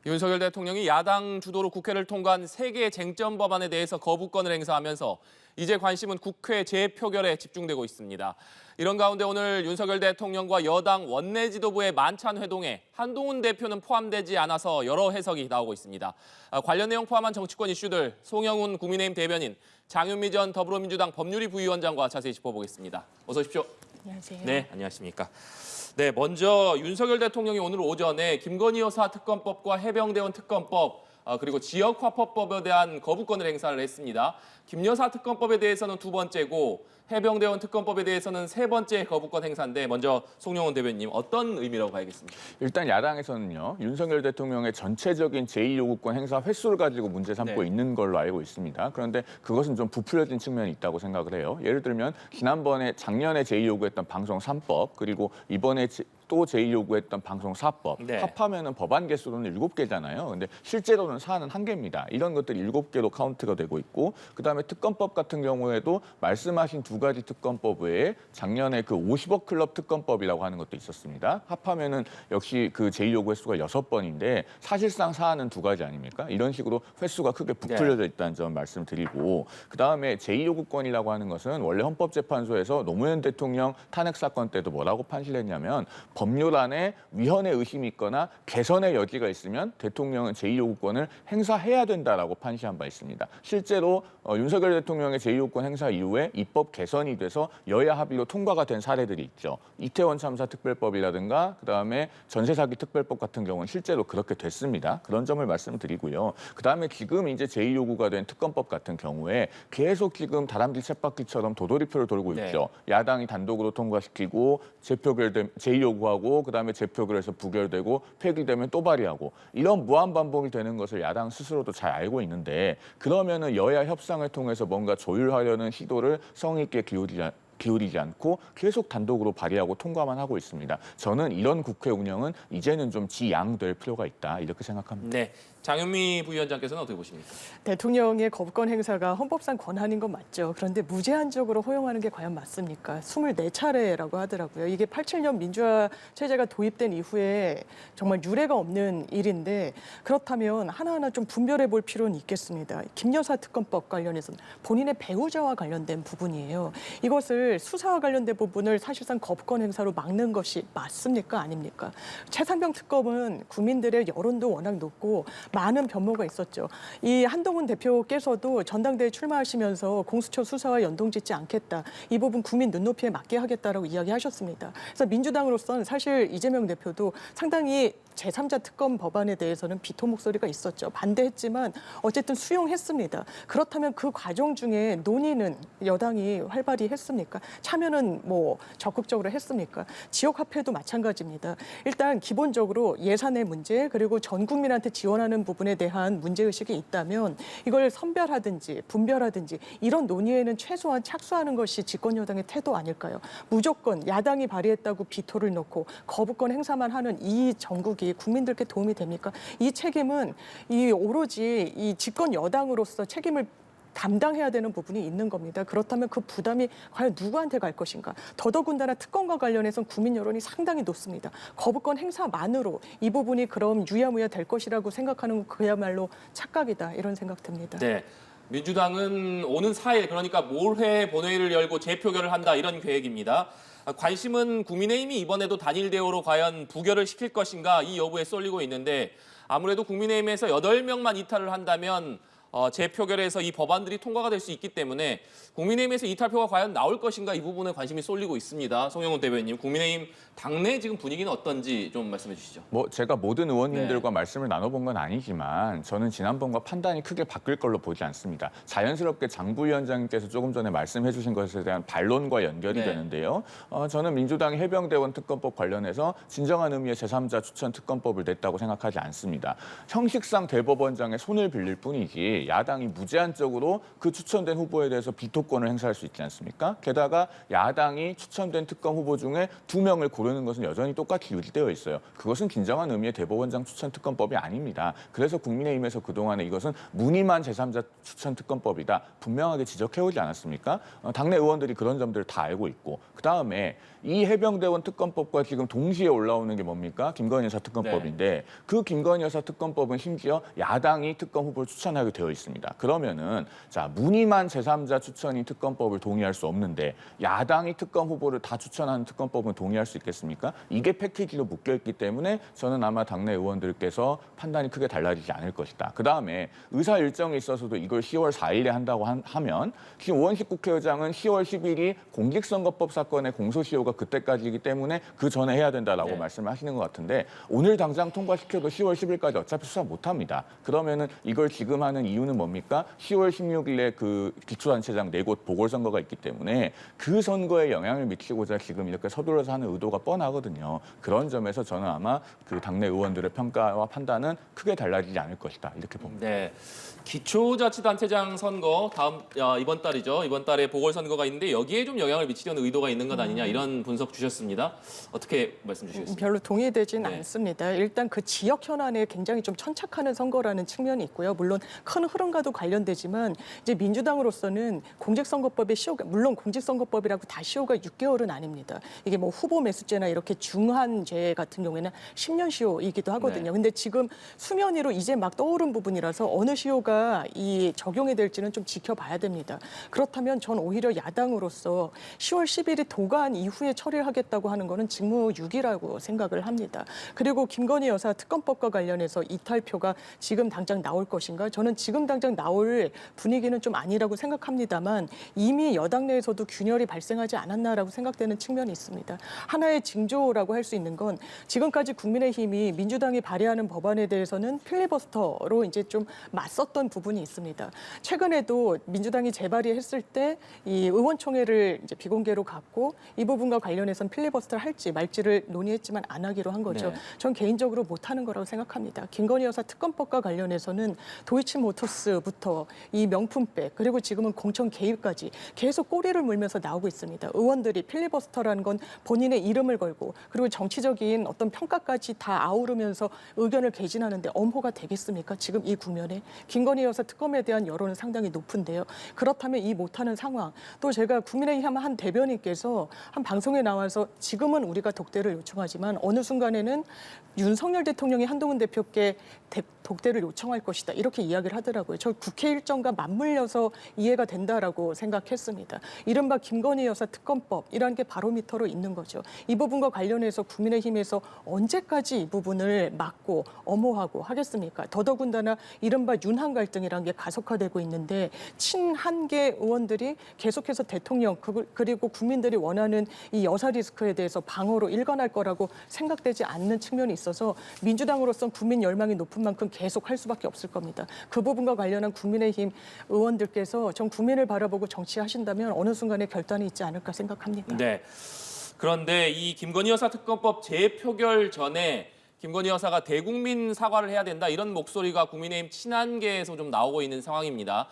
윤석열 대통령이 야당 주도로 국회를 통과한 3개의 쟁점 법안에 대해서 거부권을 행사하면서 이제 관심은 국회 재표결에 집중되고 있습니다. 이런 가운데 오늘 윤석열 대통령과 여당 원내 지도부의 만찬 회동에 한동훈 대표는 포함되지 않아서 여러 해석이 나오고 있습니다. 관련 내용 포함한 정치권 이슈들 송영훈 국민의힘 대변인, 장윤미 전 더불어민주당 법률위 부위원장과 자세히 짚어보겠습니다. 어서 오십시오. 안녕하세요. 네, 안녕하십니까. 네, 먼저 윤석열 대통령이 오늘 오전에 김건희 여사 특검법과 해병대원 특검법 그리고 지역화법법에 대한 거부권을 행사를 했습니다. 김 여사 특검법에 대해서는 2번째고 해병대원 특검법에 대해서는 3번째 거부권 행사인데 먼저 송영훈 대변인님 어떤 의미라고 봐야겠습니까? 일단 야당에서는요. 윤석열 대통령의 전체적인 제2요구권 행사 횟수를 가지고 문제 삼고 있는 걸로 알고 있습니다. 그런데 그것은 좀 부풀려진 측면이 있다고 생각을 해요. 예를 들면 작년에 제2요구했던 방송 3법 그리고 이번에 또 제2요구했던 방송 4법 합하면은 법안 개수로는 7개잖아요. 근데 실제로는 사안은 1개입니다. 이런 것들이 7개로 카운트가 되고 있고 그다음에 특검법 같은 경우에도 말씀하신 2가지 특검법 외에 작년에 그 50억 클럽 특검법이라고 하는 것도 있었습니다. 합하면은 역시 그 제2요구 횟수가 6번인데 사실상 사안은 2가지 아닙니까? 이런 식으로 횟수가 크게 부풀려져 있다는 점 말씀드리고 그다음에 제2요구권이라고 하는 것은 원래 헌법재판소에서 노무현 대통령 탄핵 사건 때도 뭐라고 판시했냐면 법률안에 위헌의 의심이 있거나 개선의 여지가 있으면 대통령은 제2요구권을 행사해야 된다라고 판시한 바 있습니다. 실제로 윤석열 대통령의 제2요구권 행사 이후에 입법 개선이 돼서 여야 합의로 통과가 된 사례들이 있죠. 이태원 참사 특별법이라든가 그다음에 전세 사기 특별법 같은 경우는 실제로 그렇게 됐습니다. 그런 점을 말씀드리고요. 그다음에 지금 이제 제2요구가 된 특검법 같은 경우에 계속 지금 다람쥐 쳇바퀴처럼 도돌이표를 돌고 있죠. 야당이 단독으로 통과시키고 제2요구하고 그다음에 재표결에서 부결되고 폐기되면 또 발의하고 이런 무한 반복이 되는 것을 야당 스스로도 잘 알고 있는데 그러면은 여야 협상을 통해서 뭔가 조율하려는 시도를 성의 있게 기울이지 않고 계속 단독으로 발의하고 통과만 하고 있습니다. 저는 이런 국회 운영은 이제는 좀 지양될 필요가 있다 이렇게 생각합니다. 네, 장윤미 부위원장께서는 어떻게 보십니까? 대통령의 거부권 행사가 헌법상 권한인 건 맞죠. 그런데 무제한적으로 허용하는 게 과연 맞습니까? 24차례라고 하더라고요. 이게 87년 민주화 체제가 도입된 이후에 정말 유례가 없는 일인데 그렇다면 하나하나 좀 분별해 볼 필요는 있겠습니다. 김 여사 특검법 관련해서는 본인의 배우자와 관련된 부분이에요. 이것을 수사와 관련된 부분을 사실상 거부권 행사로 막는 것이 맞습니까? 아닙니까? 최상병 특검은 국민들의 여론도 워낙 높고 많은 변모가 있었죠. 이 한동훈 대표께서도 전당대회 출마하시면서 공수처 수사와 연동짓지 않겠다. 이 부분 국민 눈높이에 맞게 하겠다라고 이야기하셨습니다. 그래서 민주당으로서는 사실 이재명 대표도 상당히 제3자 특검 법안에 대해서는 비토 목소리가 있었죠. 반대했지만 어쨌든 수용했습니다. 그렇다면 그 과정 중에 논의는 여당이 활발히 했습니까? 참여는 뭐 적극적으로 했습니까? 지역화폐도 마찬가지입니다. 일단 기본적으로 예산의 문제 그리고 전 국민한테 지원하는 부분에 대한 문제의식이 있다면 이걸 선별하든지 분별하든지 이런 논의에는 최소한 착수하는 것이 집권 여당의 태도 아닐까요? 무조건 야당이 발의했다고 비토를 놓고 거부권 행사만 하는 이 정국이 국민들께 도움이 됩니까? 이 책임은 오로지 이 집권 여당으로서 책임을 담당해야 되는 부분이 있는 겁니다. 그렇다면 그 부담이 과연 누구한테 갈 것인가? 더더군다나 특검과 관련해서는 국민 여론이 상당히 높습니다. 거부권 행사만으로 이 부분이 그럼 유야무야 될 것이라고 생각하는 건 그야말로 착각이다. 이런 생각 듭니다. 네. 민주당은 오는 4일 그러니까 모레 본회의를 열고 재표결을 한다 이런 계획입니다. 관심은 국민의힘이 이번에도 단일 대우로 과연 부결을 시킬 것인가 이 여부에 쏠리고 있는데 아무래도 국민의힘에서 8명만 이탈을 한다면 재표결에서 이 법안들이 통과가 될 수 있기 때문에 국민의힘에서 이탈표가 과연 나올 것인가 이 부분에 관심이 쏠리고 있습니다. 송영훈 대변인님, 국민의힘 당내 지금 분위기는 어떤지 좀 말씀해 주시죠. 제가 모든 의원님들과 말씀을 나눠본 건 아니지만 저는 지난번과 판단이 크게 바뀔 걸로 보지 않습니다. 자연스럽게 장 부위원장님께서 조금 전에 말씀해 주신 것에 대한 반론과 연결이 되는데요. 저는 민주당이 해병대원 특검법 관련해서 진정한 의미의 제3자 추천 특검법을 냈다고 생각하지 않습니다. 형식상 대법원장의 손을 빌릴 뿐이지 없이 야당이 무제한적으로 그 추천된 후보에 대해서 비토권을 행사할 수 있지 않습니까? 게다가 야당이 추천된 특검 후보 중에 2명을 고르는 것은 여전히 똑같이 유지되어 있어요. 그것은 진정한 의미의 대법원장 추천 특검법이 아닙니다. 그래서 국민의힘에서 그동안에 이것은 무늬만 제3자 추천 특검법이다 분명하게 지적해오지 않았습니까? 당내 의원들이 그런 점들을 다 알고 있고 그다음에 이 해병대원 특검법과 지금 동시에 올라오는 게 뭡니까? 김건희 여사 특검법인데 그 김건희 여사 특검법은 심지어 야당이 특검 후보를 추천하게 되어 있습니다. 그러면은 자 무늬만 제3자 추천인 특검법을 동의할 수 없는데 야당이 특검 후보를 다 추천하는 특검법은 동의할 수 있겠습니까? 이게 패키지로 묶여있기 때문에 저는 아마 당내 의원들께서 판단이 크게 달라지지 않을 것이다. 그다음에 의사 일정이 있어서도 이걸 10월 4일에 한다고 하면 지금 오원식 국회의장은 10월 10일이 공직선거법 사건의 공소시효가 그때까지이기 때문에 그 전에 해야 된다라고 말씀을 하시는 것 같은데 오늘 당장 통과시켜도 10월 10일까지 어차피 수사 못합니다. 그러면은 이걸 지금 하는 이유는 뭡니까? 10월 16일에 그 기초단체장 4곳 보궐선거가 있기 때문에 그 선거에 영향을 미치고자 지금 이렇게 서둘러서 하는 의도가 뻔하거든요. 그런 점에서 저는 아마 그 당내 의원들의 평가와 판단은 크게 달라지지 않을 것이다. 이렇게 봅니다. 네. 기초자치단체장 선거 이번 달이죠. 이번 달에 보궐선거가 있는데 여기에 좀 영향을 미치려는 의도가 있는 것 아니냐 이런 분석 주셨습니다. 어떻게 말씀 주시겠습니까? 별로 동의되진 네. 않습니다. 일단 그 지역 현안에 굉장히 좀 천착하는 선거라는 측면이 있고요. 물론 큰 흐름과도 관련되지만 이제 민주당으로서는 공직선거법의 시효가 물론 공직선거법이라고 다 시효가 6개월은 아닙니다. 이게 뭐 후보 매수죄나 이렇게 중한 죄 같은 경우에는 10년 시효이기도 하거든요. 근데 지금 수면 위로 이제 막 떠오른 부분이라서 어느 시효가 이 적용이 될지는 좀 지켜봐야 됩니다. 그렇다면 전 오히려 야당으로서 10월 10일이 도관 이후에 처리하겠다고 하는 거는 직무유기라고 생각을 합니다. 그리고 김건희 여사 특검법과 관련해서 이탈표가 지금 당장 나올 것인가? 저는 지금 당장 나올 분위기는 좀 아니라고 생각합니다만 이미 여당 내에서도 균열이 발생하지 않았나라고 생각되는 측면이 있습니다. 하나의 징조라고 할 수 있는 건 지금까지 국민의힘이 민주당이 발의하는 법안에 대해서는 필리버스터로 이제 좀 맞섰던 부분이 있습니다. 최근에도 민주당이 재발의했을 때 이 의원총회를 이제 비공개로 갖고 이 부분과 관련해서는 필리버스터를 할지 말지를 논의했지만 안 하기로 한 거죠. 네. 전 개인적으로 못하는 거라고 생각합니다. 김건희 여사 특검법과 관련해서는 도이치모터스부터 이 명품백 그리고 지금은 공천 개입까지 계속 꼬리를 물면서 나오고 있습니다. 의원들이 필리버스터라는 건 본인의 이름을 걸고 그리고 정치적인 어떤 평가까지 다 아우르면서 의견을 개진하는데 엄호가 되겠습니까? 지금 이 국면에 김건희 여사 특검에 대한 여론은 상당히 높은데요. 그렇다면 이 못하는 상황 또 제가 국민의힘 한 대변인께서 한 방송에 나와서 지금은 우리가 독대를 요청하지만 어느 순간에는 윤석열 대통령이 한동훈 대표께 독대를 요청할 것이다 이렇게 이야기를 하더라고요. 저 국회 일정과 맞물려서 이해가 된다라고 생각했습니다. 이른바 김건희 여사 특검법이라는 게 바로미터로 있는 거죠. 이 부분과 관련해서 국민의힘에서 언제까지 이 부분을 막고 엄호하고 하겠습니까? 더더군다나 이른바 윤한 갈등이라는 게 가속화되고 있는데 친한계 의원들이 계속해서 대통령 그리고 국민들이 원하는 이 여사 리스크에 대해서 방어로 일관할 거라고 생각되지 않는 측면이 있어서 민주당으로서는 국민 열망이 높은 만큼 계속 할 수밖에 없을 겁니다. 그 부분과 관련한 국민의힘 의원들께서 전 국민을 바라보고 정치하신다면 어느 순간에 결단이 있지 않을까 생각합니다. 네. 그런데 이 김건희 여사 특검법 재표결 전에 김건희 여사가 대국민 사과를 해야 된다 이런 목소리가 국민의힘 친한계에서 좀 나오고 있는 상황입니다.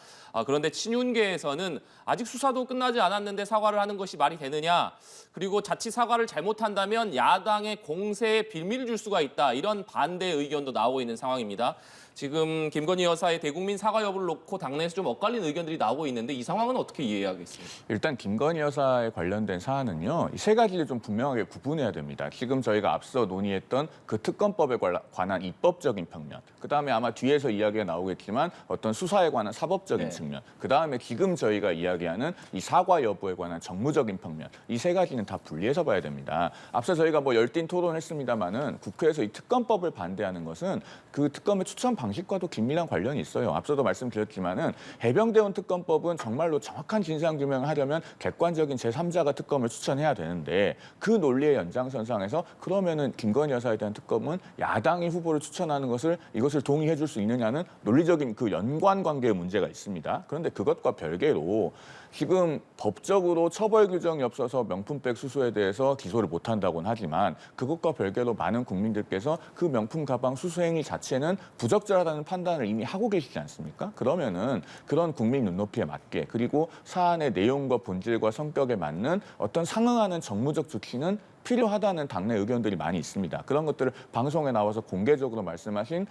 그런데 친윤계에서는 아직 수사도 끝나지 않았는데 사과를 하는 것이 말이 되느냐. 그리고 자칫 사과를 잘못한다면 야당의 공세에 빌미를 줄 수가 있다. 이런 반대 의견도 나오고 있는 상황입니다. 지금 김건희 여사의 대국민 사과 여부를 놓고 당내에서 좀 엇갈린 의견들이 나오고 있는데 이 상황은 어떻게 이해하겠습니까? 일단 김건희 여사에 관련된 사안은요. 이 세 가지를 좀 분명하게 구분해야 됩니다. 지금 저희가 앞서 논의했던 그 특검법에 관한 입법적인 측면, 그다음에 아마 뒤에서 이야기가 나오겠지만 어떤 수사에 관한 사법적인 측면, 그다음에 지금 저희가 이야기하는 이 사과 여부에 관한 정무적인 측면, 이 세 가지는 다 분리해서 봐야 됩니다. 앞서 저희가 뭐 열띤 토론했습니다마는 국회에서 이 특검법을 반대하는 것은 그 특검의 추천 방식과도 긴밀한 관련이 있어요. 앞서도 말씀드렸지만은 해병대원 특검법은 정말로 정확한 진상 규명을 하려면 객관적인 제3자가 특검을 추천해야 되는데 그 논리의 연장선상에서 그러면은 김건희 여사에 대한 특검은 대통령은 야당이 후보를 추천하는 이것을 동의해 줄 수 있느냐는 논리적인 그 연관 관계의 문제가 있습니다. 그런데 그것과 별개로 지금 법적으로 처벌 규정이 없어서 명품백 수수에 대해서 기소를 못한다고는 하지만 그것과 별개로 많은 국민들께서 그 명품 가방 수수 행위 자체는 부적절하다는 판단을 이미 하고 계시지 않습니까? 그러면은 그런 국민 눈높이에 맞게 그리고 사안의 내용과 본질과 성격에 맞는 어떤 상응하는 정무적 조치는 필요하다는 당내 의견들이 많이 있습니다. 그런 것들을 방송에 나와서 공개적으로 말씀하신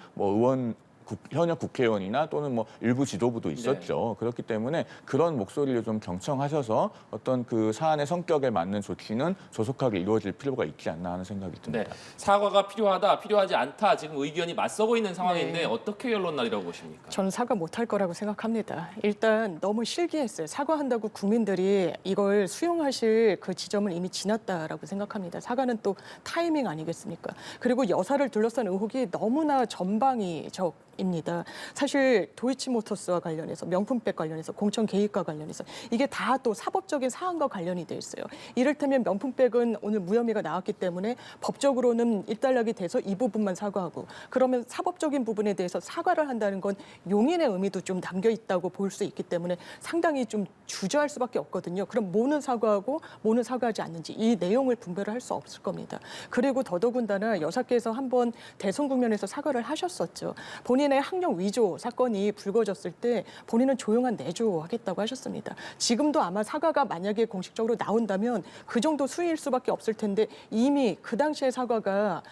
현역 국회의원이나 또는 일부 지도부도 있었죠. 그렇기 때문에 그런 목소리를 좀 경청하셔서 어떤 그 사안의 성격에 맞는 조치는 조속하게 이루어질 필요가 있지 않나 하는 생각이 듭니다. 네. 사과가 필요하다, 필요하지 않다 지금 의견이 맞서고 있는 상황인데 네. 어떻게 결론날이라고 보십니까? 저는 사과 못할 거라고 생각합니다. 일단 너무 실기했어요. 사과한다고 국민들이 이걸 수용하실 그 지점을 이미 지났다라고 생각합니다. 사과는 또 타이밍 아니겠습니까? 그리고 여사를 둘러싼 의혹이 너무나 전방위적입니다. 사실 도이치모터스와 관련해서 명품백 관련해서 공천 개입과 관련해서 이게 다 또 사법적인 사안과 관련이 돼 있어요. 이를테면 명품백은 오늘 무혐의가 나왔기 때문에 법적으로는 일단락이 돼서 이 부분만 사과하고 그러면 사법적인 부분에 대해서 사과를 한다는 건 용인의 의미도 좀 담겨 있다고 볼 수 있기 때문에 상당히 좀 주저할 수밖에 없거든요. 그럼 뭐는 사과하고 뭐는 사과하지 않는지 이 내용을 분별을 할 수 없을 겁니다. 그리고 더더군다나 여사께서 한번 대선 국면에서 사과를 하셨었죠. 본인의 학력 위조 사건이 불거졌을 때 본인은 조용한 내조하겠다고 하셨습니다. 지금도 아마 사과가 만약에 공식적으로 나온다면 그 정도 수위일 수밖에 없을 텐데 이미 그 당시의 사과가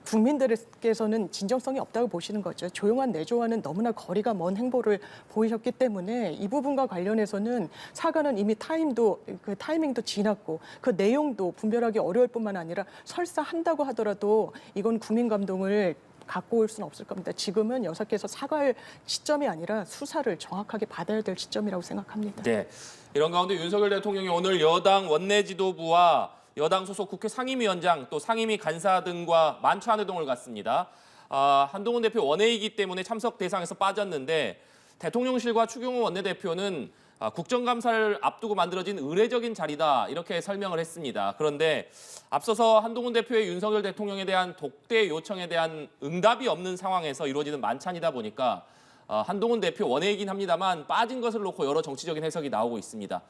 국민들께서는 진정성이 없다고 보시는 거죠. 조용한 내조와는 너무나 거리가 먼 행보를 보이셨기 때문에 이 부분과 관련해서는 사과는 이미 타이밍도 지났고 그 내용도 분별하기 어려울 뿐만 아니라 설사 한다고 하더라도 이건 국민 감동을 갖고 올 수는 없을 겁니다. 지금은 여사께서 사과할 시점이 아니라 수사를 정확하게 받아야 될 시점이라고 생각합니다. 네. 이런 가운데 윤석열 대통령이 오늘 여당 원내 지도부와 여당 소속 국회 상임위원장 또 상임위 간사 등과 만찬 회동을 갖습니다. 한동훈 대표 원외이기 때문에 참석 대상에서 빠졌는데 대통령실과 추경호 원내대표는 국정감사를 앞두고 만들어진 의례적인 자리다 이렇게 설명을 했습니다. 그런데 앞서서 한동훈 대표의 윤석열 대통령에 대한 독대 요청에 대한 응답이 없는 상황에서 이루어지는 만찬이다 보니까 한동훈 대표 원외이긴 합니다만 빠진 것을 놓고 여러 정치적인 해석이 나오고 있습니다.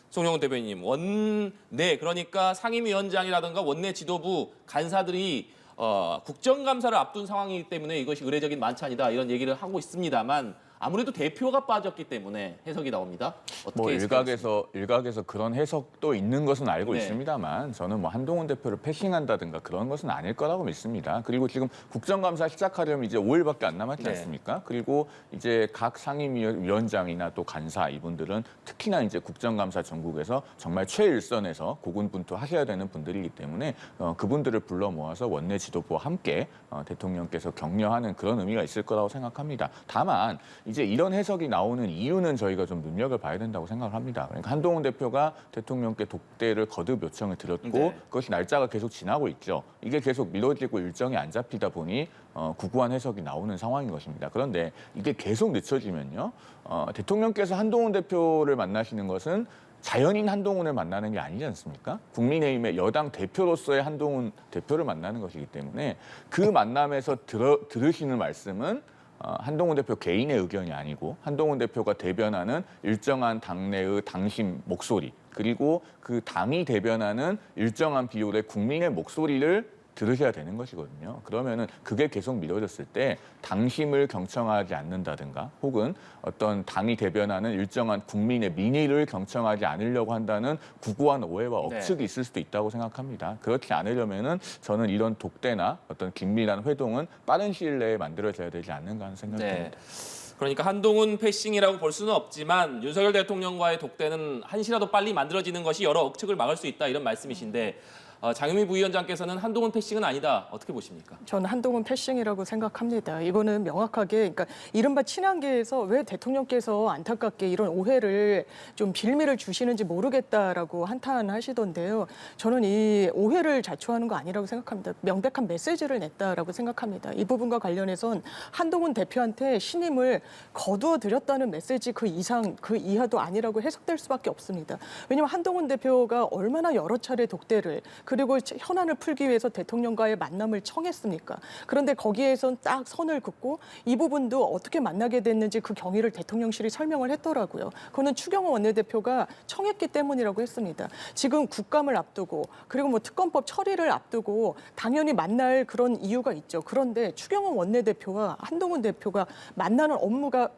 송영훈 대변인님, 원내 그러니까 상임위원장이라든가 원내 지도부 간사들이 국정감사를 앞둔 상황이기 때문에 이것이 의례적인 만찬이다 이런 얘기를 하고 있습니다만 아무래도 대표가 빠졌기 때문에 해석이 나옵니다. 어떻게 일각에서 그런 해석도 있는 것은 알고 네. 있습니다만 저는 한동훈 대표를 패싱한다든가 그런 것은 아닐 거라고 믿습니다. 그리고 지금 국정감사 시작하려면 이제 5일밖에 안 남았지 네. 않습니까? 그리고 이제 각 상임위원장이나 또 간사 이분들은 특히나 이제 국정감사 전국에서 정말 최일선에서 고군분투하셔야 되는 분들이기 때문에 그분들을 불러 모아서 원내 지도부와 함께 대통령께서 격려하는 그런 의미가 있을 거라고 생각합니다. 다만 이제 이런 해석이 나오는 이유는 저희가 좀 눈여겨봐야 된다고 생각을 합니다. 그러니까 한동훈 대표가 대통령께 독대를 거듭 요청을 드렸고 네. 그것이 날짜가 계속 지나고 있죠. 이게 계속 미뤄지고 일정이 안 잡히다 보니 구구한 해석이 나오는 상황인 것입니다. 그런데 이게 계속 늦춰지면요. 대통령께서 한동훈 대표를 만나시는 것은 자연인 한동훈을 만나는 게 아니지 않습니까? 국민의힘의 여당 대표로서의 한동훈 대표를 만나는 것이기 때문에 그 만남에서 들으시는 말씀은 한동훈 대표 개인의 의견이 아니고 한동훈 대표가 대변하는 일정한 당내의 당심 목소리 그리고 그 당이 대변하는 일정한 비율의 국민의 목소리를 들으셔야 되는 것이거든요. 그러면은 그게 계속 미뤄졌을 때 당심을 경청하지 않는다든가 혹은 어떤 당이 대변하는 일정한 국민의 민의를 경청하지 않으려고 한다는 구구한 오해와 억측이 있을 수도 있다고 생각합니다. 그렇지 않으려면은 저는 이런 독대나 어떤 긴밀한 회동은 빠른 시일 내에 만들어져야 되지 않는가 하는 생각이 듭니다. 그러니까 한동훈 패싱이라고 볼 수는 없지만 윤석열 대통령과의 독대는 한시라도 빨리 만들어지는 것이 여러 억측을 막을 수 있다 이런 말씀이신데 장유미 부위원장께서는 한동훈 패싱은 아니다. 어떻게 보십니까? 저는 한동훈 패싱이라고 생각합니다. 이거는 명확하게 그러니까 이른바 친한계에서 왜 대통령께서 안타깝게 이런 오해를 좀 빌미를 주시는지 모르겠다라고 한탄하시던데요. 저는 이 오해를 자초하는 거 아니라고 생각합니다. 명백한 메시지를 냈다라고 생각합니다. 이 부분과 관련해선 한동훈 대표한테 신임을 거두어 드렸다는 메시지 그 이상 그 이하도 아니라고 해석될 수밖에 없습니다. 왜냐하면 한동훈 대표가 얼마나 여러 차례 독대를 그 그리고 현안을 풀기 위해서 대통령과의 만남을 청했습니까? 그런데 거기에선 딱 선을 긋고 이 부분도 어떻게 만나게 됐는지 그 경위를 대통령실이 설명을 했더라고요. 그거는 추경호 원내대표가 청했기 때문이라고 했습니다. 지금 국감을 앞두고 그리고 뭐 특검법 처리를 앞두고 당연히 만날 그런 이유가 있죠. 그런데 추경호 원내대표와 한동훈 대표가 만나는 업무가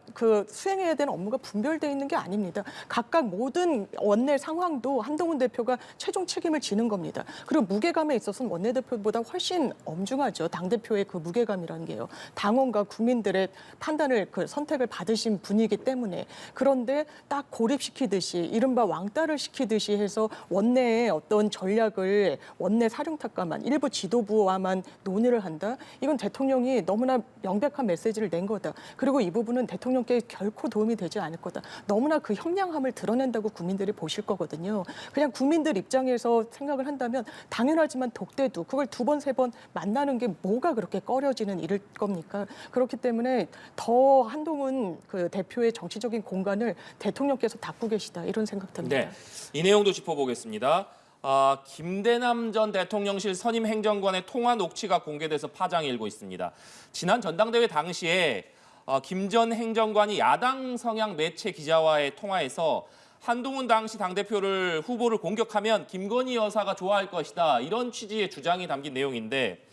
수행해야 되는 업무가 분별되어 있는 게 아닙니다. 각각 모든 원내 상황도 한동훈 대표가 최종 책임을 지는 겁니다. 그리고 무게감에 있어서는 원내대표보다 훨씬 엄중하죠. 당대표의 그 무게감이라는 게요. 당원과 국민들의 판단을 선택을 받으신 분이기 때문에. 그런데 딱 고립시키듯이 이른바 왕따를 시키듯이 해서 원내의 어떤 전략을 원내 사령탑과만 일부 지도부와만 논의를 한다. 이건 대통령이 너무나 명백한 메시지를 낸 거다. 그리고 이 부분은 대통령께 결코 도움이 되지 않을 거다. 너무나 그 현명함을 드러낸다고 국민들이 보실 거거든요. 그냥 국민들 입장에서 생각을 한다면 당연하지만 독대도 그걸 두 번, 세 번 만나는 게 뭐가 그렇게 꺼려지는 일일 겁니까? 그렇기 때문에 더 한동훈 대표의 정치적인 공간을 대통령께서 닫고 계시다 이런 생각 듭니다. 네, 이 내용도 짚어보겠습니다. 김대남 전 대통령실 선임 행정관의 통화 녹취가 공개돼서 파장이 일고 있습니다. 지난 전당대회 당시에 김 전 행정관이 야당 성향 매체 기자와의 통화에서 한동훈 당시 당대표를 후보를 공격하면 김건희 여사가 좋아할 것이다. 이런 취지의 주장이 담긴 내용인데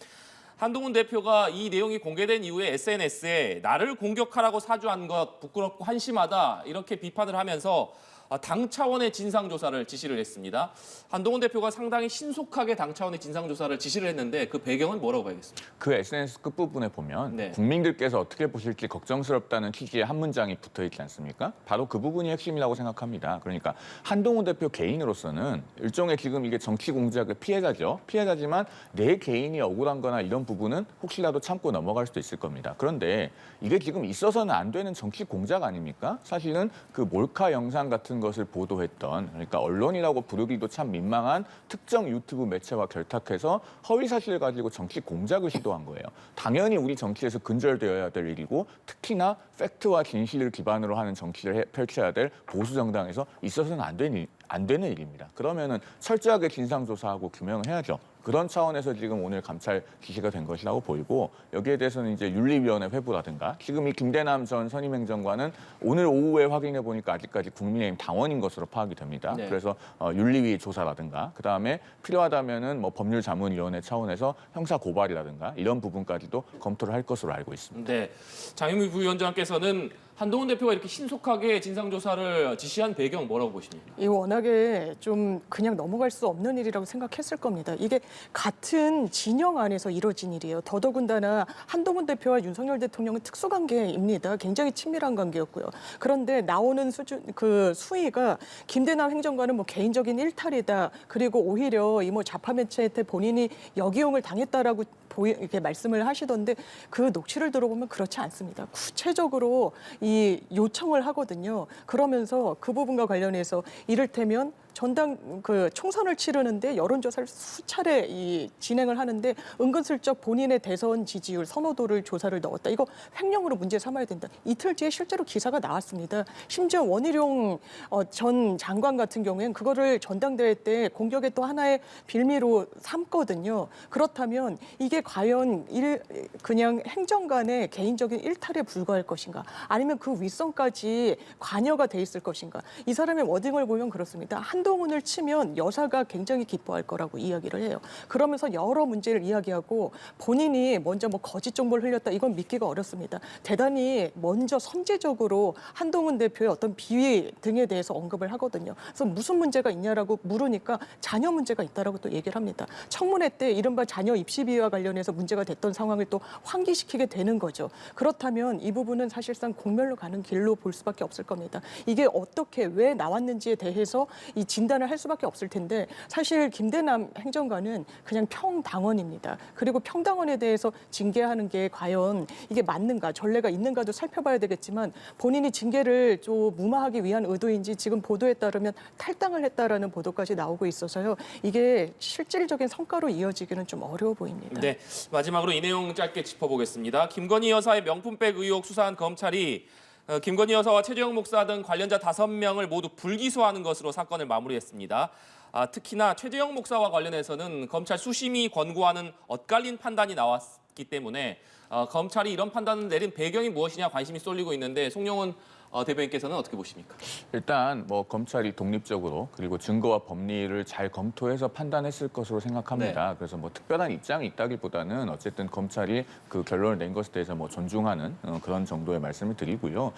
한동훈 대표가 이 내용이 공개된 이후에 SNS에 나를 공격하라고 사주한 것 부끄럽고 한심하다 이렇게 비판을 하면서 당 차원의 진상조사를 지시를 했습니다. 한동훈 대표가 상당히 신속하게 당 차원의 진상조사를 지시를 했는데 그 배경은 뭐라고 봐야겠습니까? 그 SNS 끝부분에 보면 네. 국민들께서 어떻게 보실지 걱정스럽다는 취지의 한 문장이 붙어있지 않습니까? 바로 그 부분이 핵심이라고 생각합니다. 그러니까 한동훈 대표 개인으로서는 일종의 지금 이게 정치 공작의 피해자죠. 피해자지만 내 개인이 억울한 거나 이런 부분은 혹시라도 참고 넘어갈 수도 있을 겁니다. 그런데 이게 지금 있어서는 안 되는 정치 공작 아닙니까? 사실은 그 몰카 영상 같은 것을 보도했던 그러니까 언론이라고 부르기도 참 민망한 특정 유튜브 매체와 결탁해서 허위 사실을 가지고 정치 공작을 시도한 거예요. 당연히 우리 정치에서 근절되어야 될 일이고 특히나 팩트와 진실을 기반으로 하는 정치를 펼쳐야 될 보수 정당에서 있어서는 안 되는 일입니다. 그러면은 철저하게 진상조사하고 규명을 해야죠. 그런 차원에서 지금 오늘 감찰 지시가 된 것이라고 보이고 여기에 대해서는 이제 윤리위원회 회부라든가 지금 이 김대남 전 선임행정관은 오늘 오후에 확인해 보니까 아직까지 국민의힘 당원인 것으로 파악이 됩니다. 네. 그래서 윤리위 조사라든가 그다음에 필요하다면은 뭐 법률자문위원회 차원에서 형사 고발이라든가 이런 부분까지도 검토를 할 것으로 알고 있습니다. 네, 장현미 부위원장께서는 한동훈 대표가 이렇게 신속하게 진상조사를 지시한 배경 뭐라고 보십니까? 이 워낙에 좀 그냥 넘어갈 수 없는 일이라고 생각했을 겁니다. 이게 같은 진영 안에서 이루어진 일이에요. 더더군다나 한동훈 대표와 윤석열 대통령은 특수관계입니다. 굉장히 친밀한 관계였고요. 그런데 나오는 수위가 김대남 행정관은 뭐 개인적인 일탈이다. 그리고 오히려 이 뭐 좌파 매체한테 본인이 역이용을 당했다라고 이렇게 말씀을 하시던데 그 녹취를 들어보면 그렇지 않습니다. 구체적으로 이 요청을 하거든요. 그러면서 그 부분과 관련해서 이를테면 전당 총선을 치르는데 여론조사를 수차례 진행을 하는데 은근슬쩍 본인의 대선 지지율 선호도를 조사를 넣었다. 이거 횡령으로 문제 삼아야 된다. 이틀 뒤에 실제로 기사가 나왔습니다. 심지어 원희룡 전 장관 같은 경우에는 그거를 전당대회 때 공격의 또 하나의 빌미로 삼거든요. 그렇다면 이게 과연 그냥 행정관의 개인적인 일탈에 불과할 것인가? 아니면 그 윗선까지 관여가 돼 있을 것인가? 이 사람의 워딩을 보면 그렇습니다. 한동훈을 치면 여사가 굉장히 기뻐할 거라고 이야기를 해요. 그러면서 여러 문제를 이야기하고 본인이 먼저 뭐 거짓 정보를 흘렸다 이건 믿기가 어렵습니다. 대단히 먼저 선제적으로 한동훈 대표의 어떤 비위 등에 대해서 언급을 하거든요. 그래서 무슨 문제가 있냐라고 물으니까 자녀 문제가 있다라고 또 얘기를 합니다. 청문회 때 이른바 자녀 입시 비위와 관련해서 문제가 됐던 상황을 또 환기시키게 되는 거죠. 그렇다면 이 부분은 사실상 공멸로 가는 길로 볼 수밖에 없을 겁니다. 이게 어떻게 왜 나왔는지에 대해서 이 진단을 할 수밖에 없을 텐데 사실 김대남 행정관은 그냥 평당원입니다. 그리고 평당원에 대해서 징계하는 게 과연 이게 맞는가 전례가 있는가도 살펴봐야 되겠지만 본인이 징계를 좀 무마하기 위한 의도인지 지금 보도에 따르면 탈당을 했다라는 보도까지 나오고 있어서요. 이게 실질적인 성과로 이어지기는 좀 어려워 보입니다. 네, 마지막으로 이 내용 짧게 짚어보겠습니다. 김건희 여사의 명품백 의혹 수사한 검찰이 김건희 여사와 최재형 목사 등 관련자 5명을 모두 불기소하는 것으로 사건을 마무리했습니다. 특히나 최재형 목사와 관련해서는 검찰 수심이 권고하는 엇갈린 판단이 나왔기 때문에 검찰이 이런 판단을 내린 배경이 무엇이냐 관심이 쏠리고 있는데 송영훈 대변인께서는 어떻게 보십니까? 일단 뭐 검찰이 독립적으로 그리고 증거와 법리를 잘 검토해서 판단했을 것으로 생각합니다. 네. 그래서 뭐 특별한 입장이 있다기보다는 어쨌든 검찰이 그 결론을 낸 것에 대해서 뭐 존중하는 그런 정도의 말씀을 드리고요.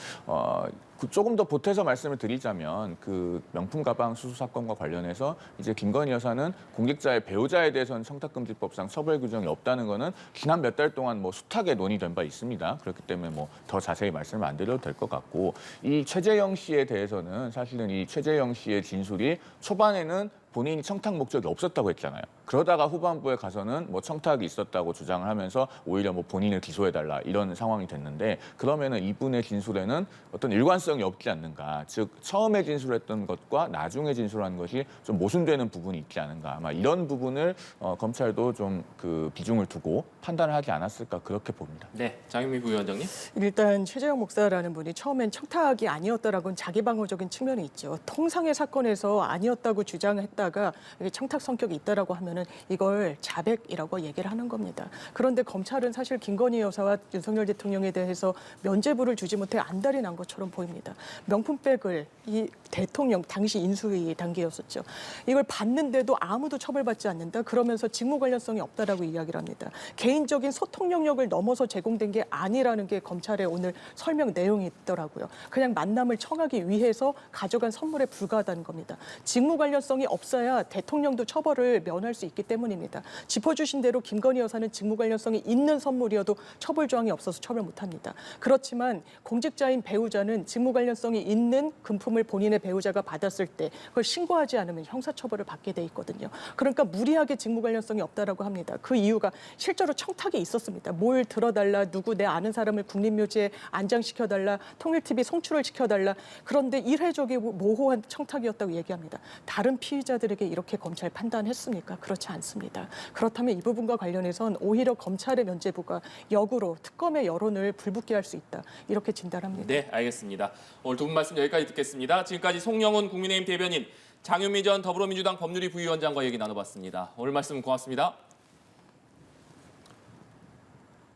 조금 더 보태서 말씀을 드리자면 그 명품 가방 수수 사건과 관련해서 이제 김건희 여사는 공직자의 배우자에 대해서는 청탁금지법상 처벌 규정이 없다는 거는 지난 몇 달 동안 뭐 숱하게 논의된 바 있습니다. 그렇기 때문에 뭐 더 자세히 말씀을 안 드려도 될 것 같고 이 최재형 씨에 대해서는 사실은 이 최재형 씨의 진술이 초반에는 본인이 청탁 목적이 없었다고 했잖아요. 그러다가 후반부에 가서는 뭐 청탁이 있었다고 주장을 하면서 오히려 뭐 본인을 기소해달라 이런 상황이 됐는데 그러면은 이분의 진술에는 어떤 일관성이 없지 않는가. 즉 처음에 진술했던 것과 나중에 진술한 것이 좀 모순되는 부분이 있지 않은가. 아마 이런 부분을 검찰도 좀 그 비중을 두고 판단을 하지 않았을까 그렇게 봅니다. 네, 장윤미 부위원장님. 일단 최재형 목사라는 분이 처음엔 청탁이 아니었다라고는 자기방어적인 측면이 있죠. 통상의 사건에서 아니었다고 주장했다가 이게 청탁 성격이 있다라고 하면은 이걸 자백이라고 얘기를 하는 겁니다. 그런데 검찰은 사실 김건희 여사와 윤석열 대통령에 대해서 면죄부를 주지 못해 안달이 난 것처럼 보입니다. 명품백을 이 대통령 당시 인수위 단계였었죠. 이걸 받는데도 아무도 처벌받지 않는다. 그러면서 직무 관련성이 없다라고 이야기를 합니다. 개인적인 소통 영역을 넘어서 제공된 게 아니라는 게 검찰의 오늘 설명 내용이 있더라고요. 그냥 만남을 청하기 위해서 가져간 선물에 불과하다는 겁니다. 직무 관련성이 없어야 대통령도 처벌을 면할 수 있기 때문입니다. 짚어주신 대로 김건희 여사는 직무 관련성이 있는 선물이어도 처벌 조항이 없어서 처벌 못합니다. 그렇지만 공직자인 배우자는 직무 관련성이 있는 금품을 본인의 배우자가 받았을 때 그걸 신고하지 않으면 형사처벌을 받게 돼 있거든요. 그러니까 무리하게 직무 관련성이 없다라고 합니다. 그 이유가 실제로 청탁이 있었습니다. 뭘 들어달라, 누구 내 아는 사람을 국립묘지에 안장시켜달라, 통일TV 송출을 시켜달라. 그런데 일회적이고 모호한 청탁이었다고 얘기합니다. 다른 피의자들에게 이렇게 검찰 판단했습니까? 그렇지 않습니다. 그렇다면 이 부분과 관련해선 오히려 검찰의 면죄부가 역으로 특검의 여론을 불붙게 할 수 있다. 이렇게 진단합니다. 네, 알겠습니다. 오늘 두 분 말씀 여기까지 듣겠습니다. 지금까지 송영훈 국민의힘 대변인, 장윤미 전 더불어민주당 법률위 부위원장과 얘기 나눠봤습니다. 오늘 말씀 고맙습니다.